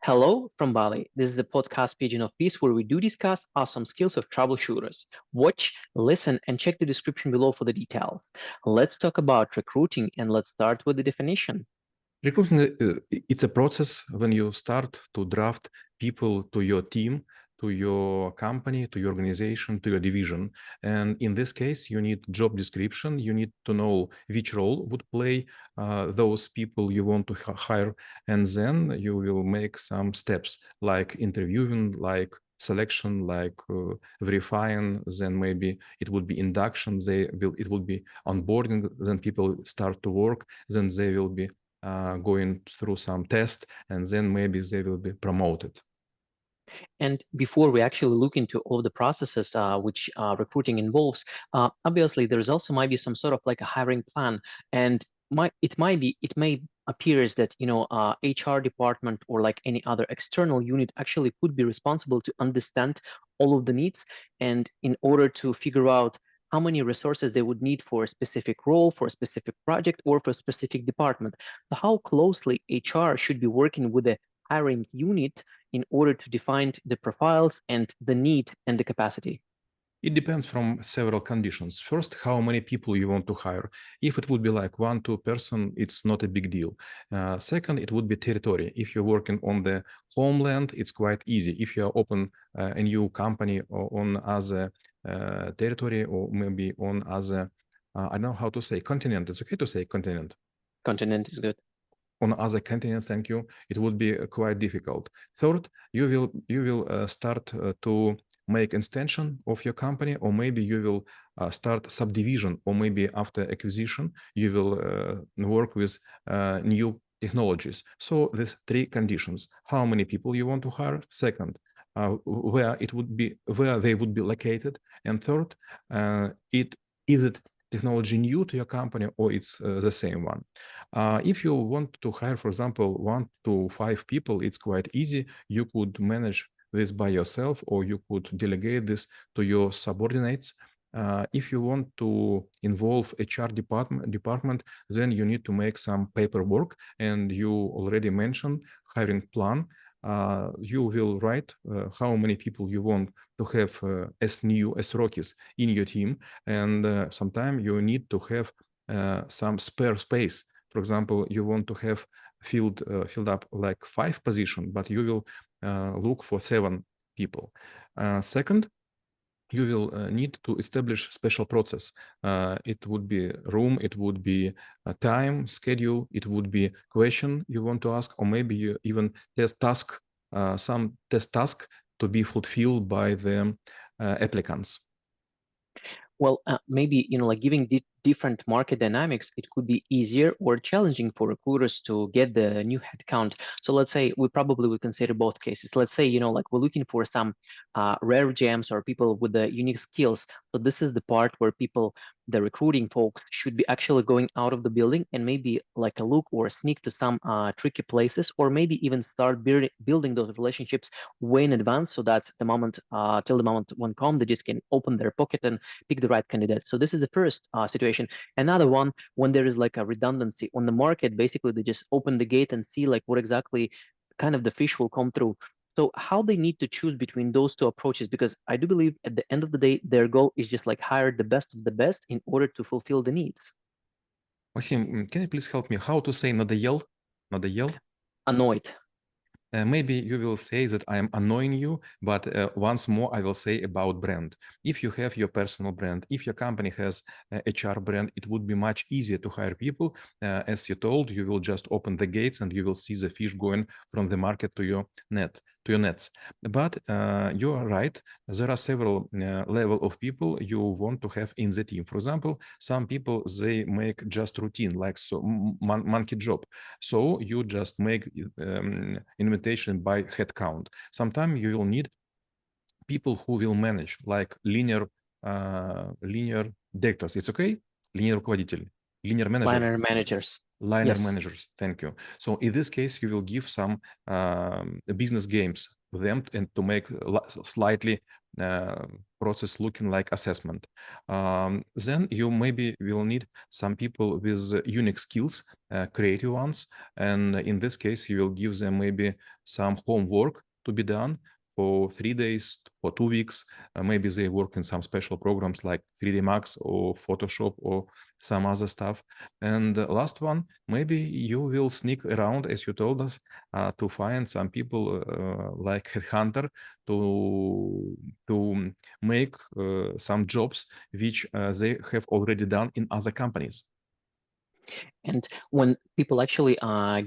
Hello from Bali. This is the podcast Pigeon of Peace where we do discuss awesome skills of troubleshooters. Watch, listen, and check the description below for the details. Let's talk about recruiting and let's start with the definition. Recruiting, it's a process when you start to draft people to your team, to your company, to your organization, to your division. And in this case, you need job description. You need to know which role would play those people you want to hire. And then you will make some steps like interviewing, like selection, like verifying, then maybe it would be induction, it would be onboarding, then people start to work, then they will be going through some tests, and then maybe they will be promoted. And before we actually look into all the processes which recruiting involves, obviously there's also might be some sort of like a hiring plan, and it may appears that HR department or like any other external unit actually could be responsible to understand all of the needs, and in order to figure out how many resources they would need for a specific role, for a specific project, or for a specific department. So how closely HR should be working with the hiring unit in order to define the profiles and the need and the capacity? It depends from several conditions. First, how many people you want to hire. If it would be like 1-2 person, it's not a big deal. Second, it would be territory. If you're working on the homeland, it's quite easy. If you open a new company or on other territory, or maybe on other, I don't know how to say continent. It's okay to say continent. Continent is good. On other continents, thank you, it would be quite difficult. Third, you will start to make extension of your company, or maybe you will start subdivision, or maybe after acquisition, you will work with new technologies. So there's three conditions: how many people you want to hire, second, where they would be located, and third, is it technology new to your company, or it's the same one. If you want to hire, for example, 1 to 5 people, it's quite easy. You could manage this by yourself, or you could delegate this to your subordinates. If you want to involve HR department, then you need to make some paperwork, and you already mentioned hiring plan. You will write how many people you want to have as new as rookies in your team, and sometimes you need to have some spare space. For example, you want to have filled up like 5 positions, but you will look for 7 people. Second, you will need to establish special process. It would be room, it would be a time, schedule, it would be question you want to ask, or maybe you even some test task to be fulfilled by the applicants. Well, maybe like giving different market dynamics, it could be easier or challenging for recruiters to get the new headcount. So let's say we probably would consider both cases. Let's say like we're looking for some rare gems or people with the unique skills. So this is the part where the recruiting folks, should be actually going out of the building and maybe like a look or a sneak to some tricky places, or maybe even start building those relationships way in advance, so that till the moment when come, they just can open their pocket and pick the right candidate. So this is the first situation. Another one, when there is like a redundancy on the market, basically they just open the gate and see like what exactly kind of the fish will come through. So how they need to choose between those two approaches, because I do believe at the end of the day, their goal is just like hire the best of the best in order to fulfill the needs. Maxim, can you please help me how to say надоел? Надоел? Annoyed. Maybe you will say that I am annoying you, but once more, I will say about brand. If you have your personal brand, if your company has a HR brand, it would be much easier to hire people. As you told, you will just open the gates and you will see the fish going from the market to your nets. But you are right. There are several level of people you want to have in the team. For example, some people, they make just routine, like monkey job. So you just make invitation by head count. Sometimes you will need people who will manage, like linear directors. It's okay? Linear руководитель, linear manager. Planner managers. Liner Yes. managers, thank you. So in this case, you will give some business games to them and to make slightly process looking like assessment. Then you maybe will need some people with unique skills, creative ones. And in this case, you will give them maybe some homework to be done for 3 days, for 2 weeks. Maybe they work in some special programs like 3D Max or Photoshop or some other stuff. And the last one, maybe you will sneak around, as you told us, to find some people like Headhunter to make some jobs which they have already done in other companies. And when people actually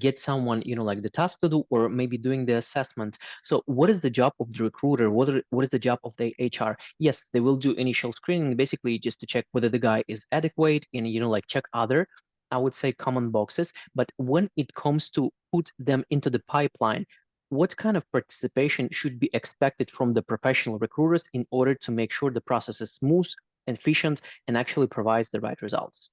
get someone, like the task to do, or maybe doing the assessment. So what is the job of the recruiter? What is the job of the HR? Yes, they will do initial screening, basically just to check whether the guy is adequate and, like check other, I would say, common boxes. But when it comes to put them into the pipeline, what kind of participation should be expected from the professional recruiters in order to make sure the process is smooth, efficient, and actually provides the right results?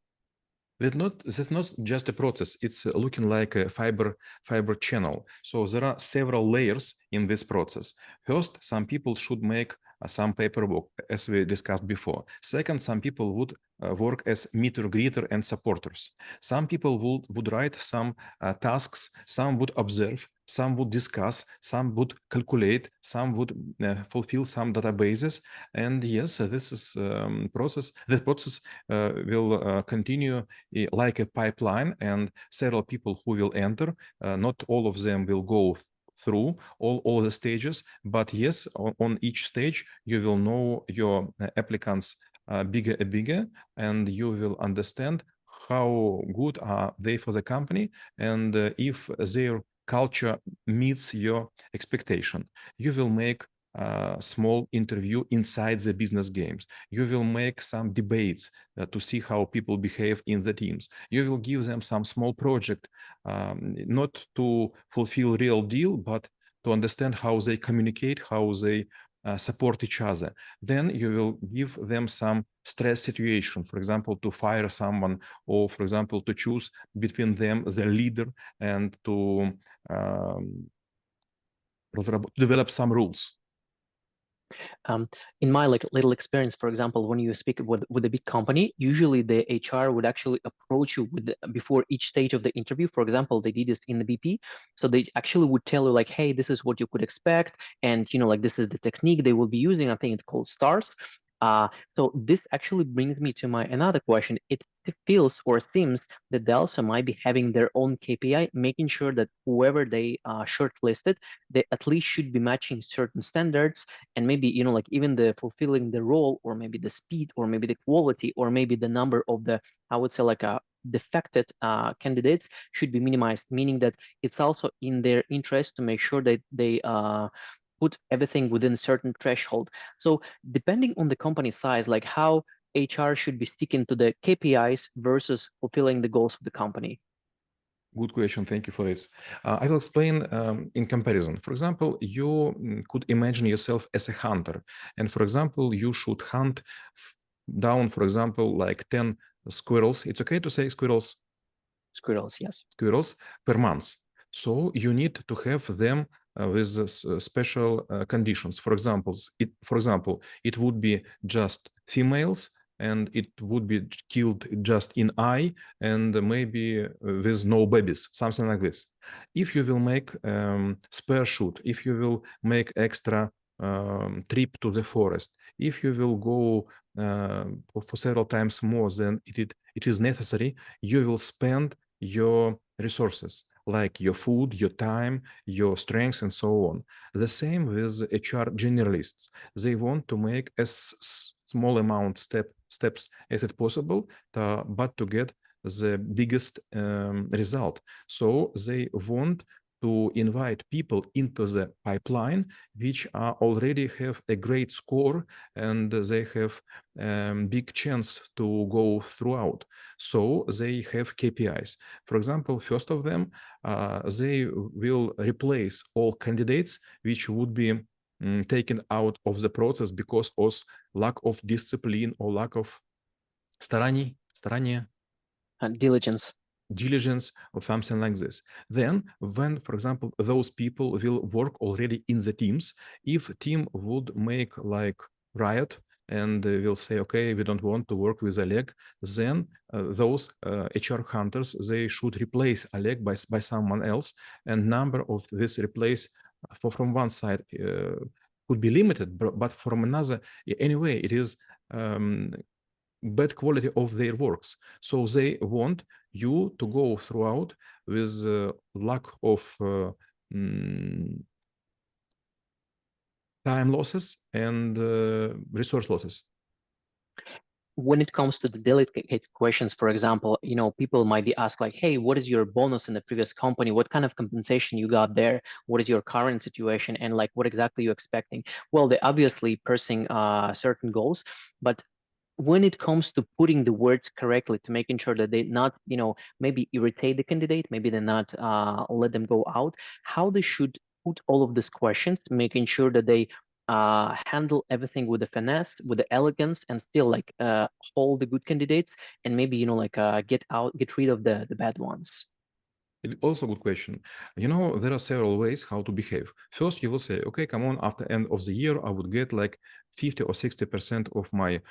This is not just a process. It's looking like a fiber channel. So there are several layers in this process. First, some people should make some paperwork, as we discussed before. Second, some people would work as meter greeter and supporters. Some people would write some tasks. Some would observe. Some would discuss. Some would calculate. Some would fulfill some databases. And yes, this is process. The process will continue like a pipeline, and several people who will enter. Not all of them will go through all the stages, but yes, on each stage you will know your applicants bigger, and you will understand how good are they for the company, and if their culture meets your expectation. You will make small interview inside the business games. You will make some debates to see how people behave in the teams. You will give them some small project, not to fulfill real deal, but to understand how they communicate, how they support each other. Then you will give them some stress situation, for example, to fire someone, or for example, to choose between them the leader, and to develop some rules. In my little experience, for example, when you speak with a big company, usually the HR would actually approach you before each stage of the interview. For example, they did this in the BP, so they actually would tell you like, hey, this is what you could expect, and like this is the technique they will be using. I think it's called stars. So this actually brings me to my another question. It feels or seems that they also might be having their own KPI, making sure that whoever they shortlisted, they at least should be matching certain standards, and maybe like even the fulfilling the role, or maybe the speed, or maybe the quality, or maybe the number of the, I would say, like a defected candidates should be minimized, meaning that it's also in their interest to make sure that they put everything within a certain threshold. So depending on the company size, like how HR should be sticking to the KPIs versus fulfilling the goals of the company. Good question. Thank you for this. I will explain in comparison. For example, you could imagine yourself as a hunter. And for example, you should hunt down, for example, like 10 squirrels. It's okay to say squirrels? Squirrels, yes. Squirrels per month. So you need to have them with special conditions. For example, it would be just females, and it would be killed just in eye, and maybe with no babies, something like this. If you will make spare shoot, if you will make extra trip to the forest, if you will go for several times more than it is necessary, you will spend your resources, like your food, your time, your strengths, and so on. The same with HR generalists. They want to make as small amount steps as it possible, but to get the biggest result. So they want to invite people into the pipeline which already have a great score, and they have big chance to go throughout. So they have KPIs. For example, first of them, they will replace all candidates which would be taken out of the process because of lack of discipline or lack of старание. Diligence. diligence or something like this. Then when, for example, those people will work already in the teams, if team would make like riot and will say, okay, we don't want to work with Oleg, then those HR hunters, they should replace Oleg by someone else, and number of this replace from one side could be limited, but from another, anyway, it is bad quality of their works. So they want you to go throughout with lack of time losses and resource losses. When it comes to the delicate questions, for example, people might be asked like, hey, what is your bonus in the previous company? What kind of compensation you got there? What is your current situation? And like, what exactly you expecting? Well, they're obviously pursuing certain goals, but when it comes to putting the words correctly, to making sure that they not, maybe irritate the candidate, maybe they not let them go out, how they should put all of these questions, making sure that they handle everything with the finesse, with the elegance, and still like hold the good candidates, and maybe get rid of the bad ones. It's also a good question. There are several ways how to behave. First, you will say, okay, come on, after end of the year, I would get like 50 or 60% of my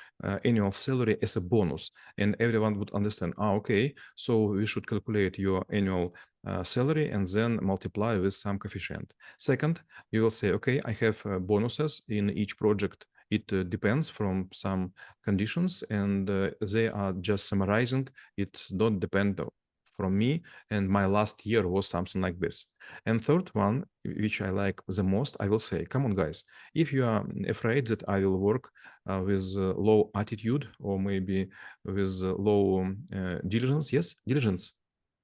annual salary as a bonus. And everyone would understand, okay, so we should calculate your annual salary and then multiply with some coefficient. Second, you will say, okay, I have bonuses in each project. It depends from some conditions, and they are just summarizing. It don't depend from me, and my last year was something like this. And third one, which I like the most, I will say, come on, guys, if you are afraid that I will work with low attitude or maybe with low diligence, yes, diligence.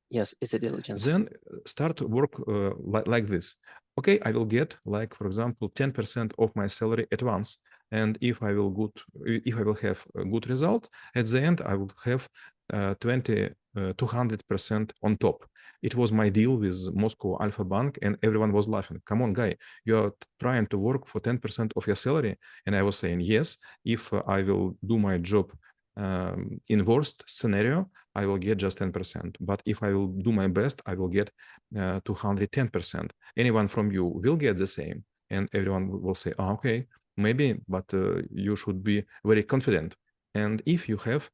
Yes, it's a diligence. Then start work like this. Okay, I will get like, for example, 10% of my salary at once. And if I will have a good result, at the end, I will have 200% on top. It was my deal with Moscow Alpha Bank, and everyone was laughing. Come on, guy, you're trying to work for 10% of your salary. And I was saying, yes, if I will do my job in worst scenario, I will get just 10%. But if I will do my best, I will get 210%. Anyone from you will get the same. And everyone will say, oh, okay, maybe, but you should be very confident. And if you have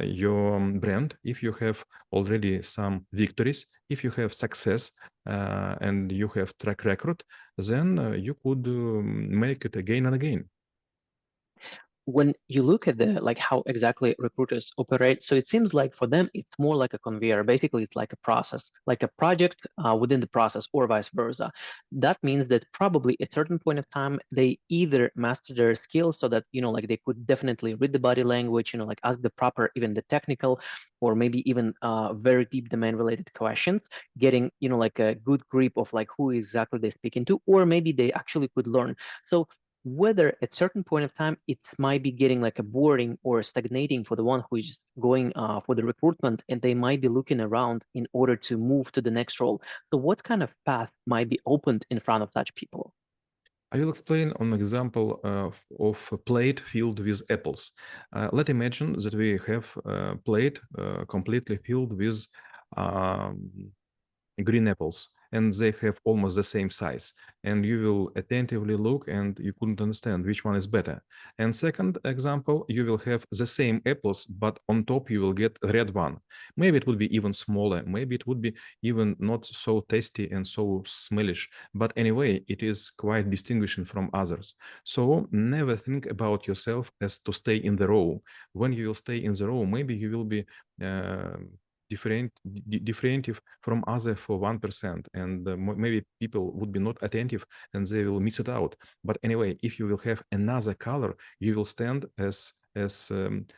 your brand, if you have already some victories, if you have success and you have track record, then you could make it again and again. When you look at how exactly recruiters operate, so it seems like for them it's more like a conveyor. Basically, it's like a process, like a project within the process, or vice versa. That means that probably at a certain point of time they either master their skills so that they could definitely read the body language, ask the proper, even the technical, or maybe even very deep domain related questions, getting a good grip of who exactly they're speaking to, or maybe they actually could learn. So whether at certain point of time it might be getting a boring or stagnating for the one who is just going for the recruitment, and they might be looking around in order to move to the next role. So what kind of path might be opened in front of such people? I will explain on an example of a plate filled with apples. Let's imagine that we have a plate completely filled with green apples, and they have almost the same size, and you will attentively look and you couldn't understand which one is better. And second example, you will have the same apples, but on top you will get a red one. Maybe it would be even smaller, maybe it would be even not so tasty and so smellish, but anyway, it is quite distinguishing from others. So never think about yourself as to stay in the row. When you will stay in the row, maybe you will be differentiative from other for 1%, and maybe people would be not attentive and they will miss it out. But anyway, if you will have another color, you will stand as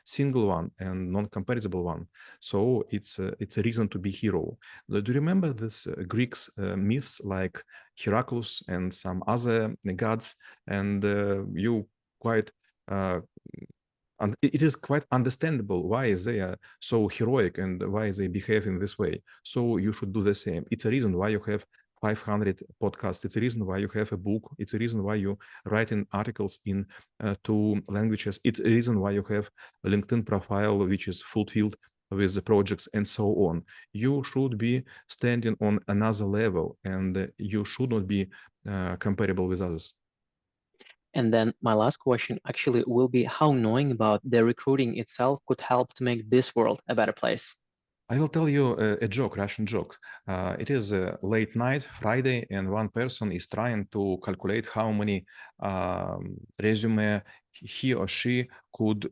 single one and non-comparable one. So it's a reason to be hero. Do you remember this Greeks myths like Heracles and some other gods? And you quite and it is quite understandable why they are so heroic and why they behave in this way. So you should do the same. It's a reason why you have 500 podcasts. It's a reason why you have a book. It's a reason why you write in articles in 2 languages. It's a reason why you have a LinkedIn profile which is fulfilled with the projects and so on. You should be standing on another level, and you should not be comparable with others. And then my last question actually will be how knowing about the recruiting itself could help to make this world a better place. I will tell you a joke, Russian joke. It is a late night, Friday, and one person is trying to calculate how many resume he or she could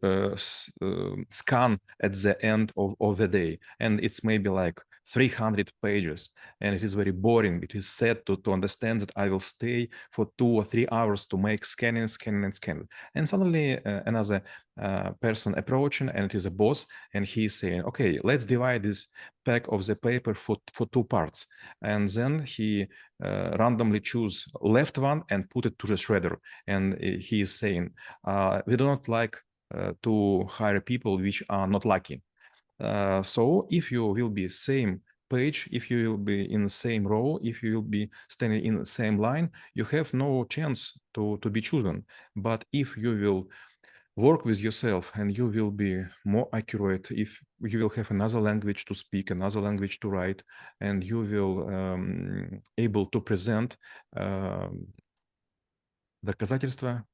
scan at the end of the day. And it's maybe like 300 pages. And it is very boring. It is sad to understand that I will stay for 2 or 3 hours to make scanning. And suddenly another person approaching, and it is a boss, and he's saying, okay, let's divide this pack of the paper for 2 parts. And then he randomly choose left one and put it to the shredder. And he is saying, we do not like to hire people which are not lucky. So if you will be same page, if you will be in the same row, if you will be standing in the same line, you have no chance to be chosen. But if you will work with yourself and you will be more accurate, if you will have another language to speak, another language to write, and you will able to present доказательства,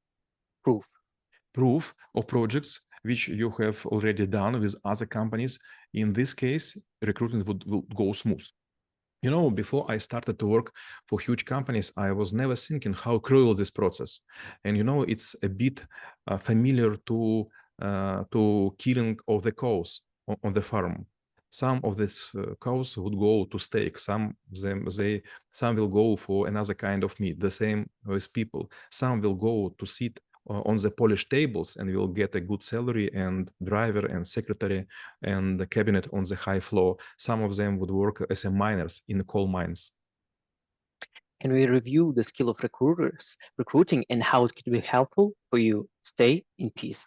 proof of projects which you have already done with other companies. In this case, recruitment will go smooth. You know, before I started to work for huge companies, I was never thinking how cruel this process. And you know, it's a bit familiar to killing of the cows on the farm. Some of these cows would go to steak. Some will go for another kind of meat. The same with people. Some will go to sit on the polished tables and will get a good salary and driver and secretary and the cabinet on the high floor. Some of them would work as a miners in the coal mines. And we review the skill of recruiting and how it could be helpful for you. Stay in peace.